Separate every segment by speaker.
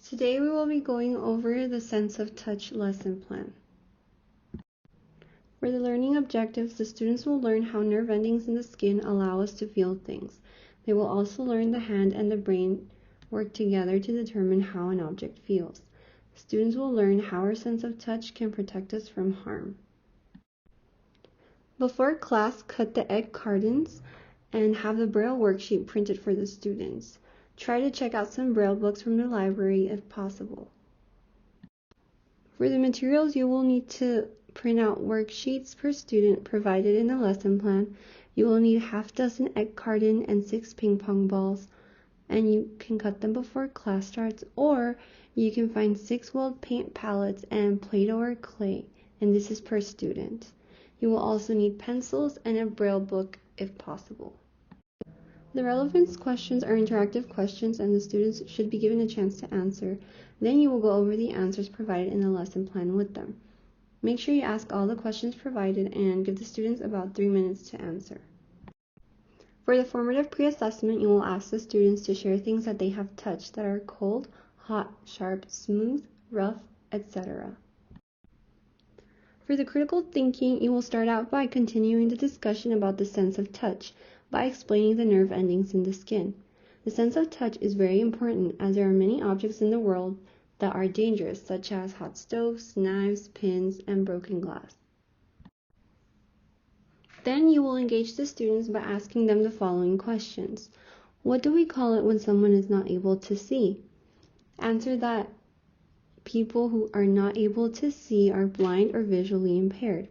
Speaker 1: Today we will be going over the Sense of Touch lesson plan. For the learning objectives, the students will learn how nerve endings in the skin allow us to feel things. They will also learn the hand and the brain work together to determine how an object feels. Students will learn how our sense of touch can protect us from harm. Before class, cut the egg cartons and have the Braille worksheet printed for the students. Try to check out some Braille books from the library if possible. For the materials, you will need to print out worksheets per student provided in the lesson plan. You will need half dozen egg carton and 6 ping pong balls, and you can cut them before class starts, or you can find 6 weld paint palettes and Play-Doh or clay, and this is per student. You will also need pencils and a Braille book if possible. The relevance questions are interactive questions and the students should be given a chance to answer. Then you will go over the answers provided in the lesson plan with them. Make sure you ask all the questions provided and give the students about 3 minutes to answer. For the formative pre-assessment, you will ask the students to share things that they have touched that are cold, hot, sharp, smooth, rough, etc. For the critical thinking, you will start out by continuing the discussion about the sense of touch by explaining the nerve endings in the skin. The sense of touch is very important as there are many objects in the world that are dangerous, such as hot stoves, knives, pins, and broken glass. Then you will engage the students by asking them the following questions. What do we call it when someone is not able to see? Answer that people who are not able to see are blind or visually impaired.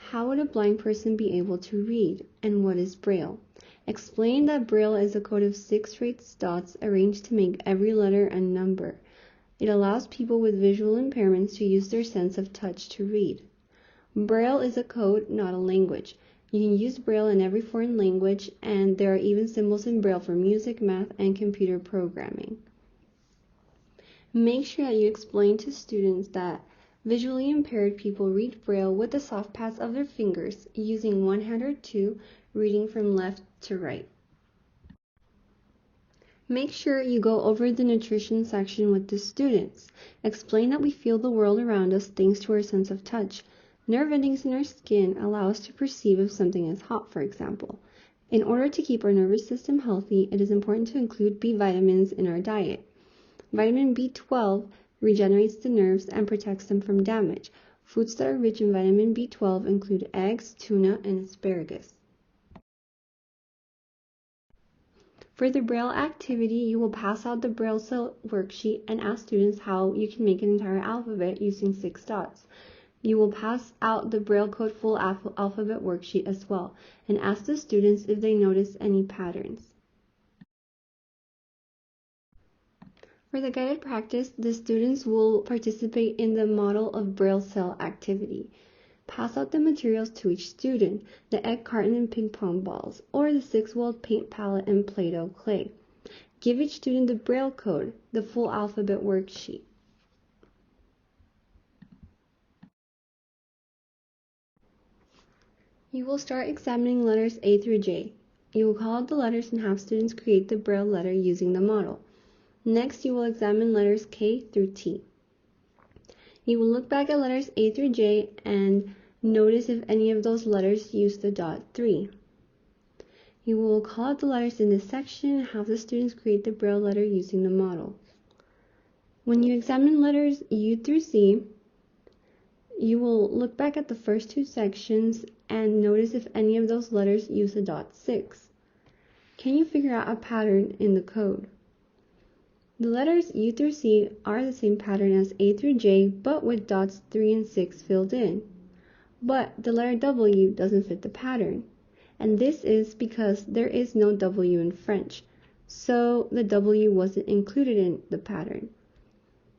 Speaker 1: How would a blind person be able to read? And what is Braille? Explain that Braille is a code of 6 raised dots arranged to make every letter a number. It allows people with visual impairments to use their sense of touch to read. Braille is a code, not a language. You can use Braille in every foreign language, and there are even symbols in Braille for music, math, and computer programming. Make sure that you explain to students that visually impaired people read Braille with the soft pads of their fingers, using one hand or two, reading from left to right. Make sure you go over the nutrition section with the students. Explain that we feel the world around us thanks to our sense of touch. Nerve endings in our skin allow us to perceive if something is hot, for example. In order to keep our nervous system healthy, it is important to include B vitamins in our diet. Vitamin B12 regenerates the nerves and protects them from damage. Foods that are rich in vitamin B12 include eggs, tuna, and asparagus. For the Braille activity, you will pass out the Braille cell worksheet and ask students how you can make an entire alphabet using 6 dots. You will pass out the Braille code full alphabet worksheet as well and ask the students if they notice any patterns. For the guided practice, the students will participate in the model of Braille cell activity. Pass out the materials to each student, the egg carton and ping pong balls, or the 6 weld paint palette and Play-Doh clay. Give each student the Braille code, the full alphabet worksheet. You will start examining letters A through J. You will call out the letters and have students create the Braille letter using the model. Next, you will examine letters K through T. You will look back at letters A through J and notice if any of those letters use the dot 3. You will call out the letters in this section and have the students create the Braille letter using the model. When you examine letters U through C, you will look back at the first 2 sections and notice if any of those letters use the dot 6. Can you figure out a pattern in the code? The letters U through C are the same pattern as A through J, but with dots 3 and 6 filled in. But the letter W doesn't fit the pattern, and this is because there is no W in French, so the W wasn't included in the pattern.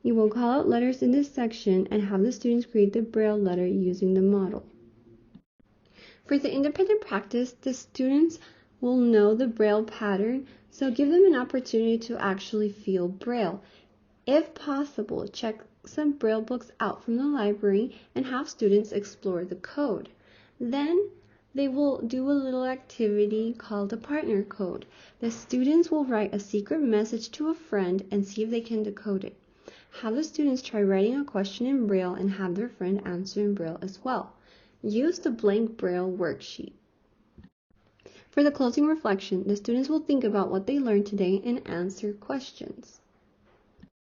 Speaker 1: You will call out letters in this section and have the students create the Braille letter using the model. For the independent practice, the students will know the Braille pattern, so give them an opportunity to actually feel Braille. If possible, check some Braille books out from the library and have students explore the code. Then, They will do a little activity called a partner code. The students will write a secret message to a friend and see if they can decode it. Have the students try writing a question in Braille and have their friend answer in Braille as well. Use the blank Braille worksheet. For the closing reflection, the students will think about what they learned today and answer questions.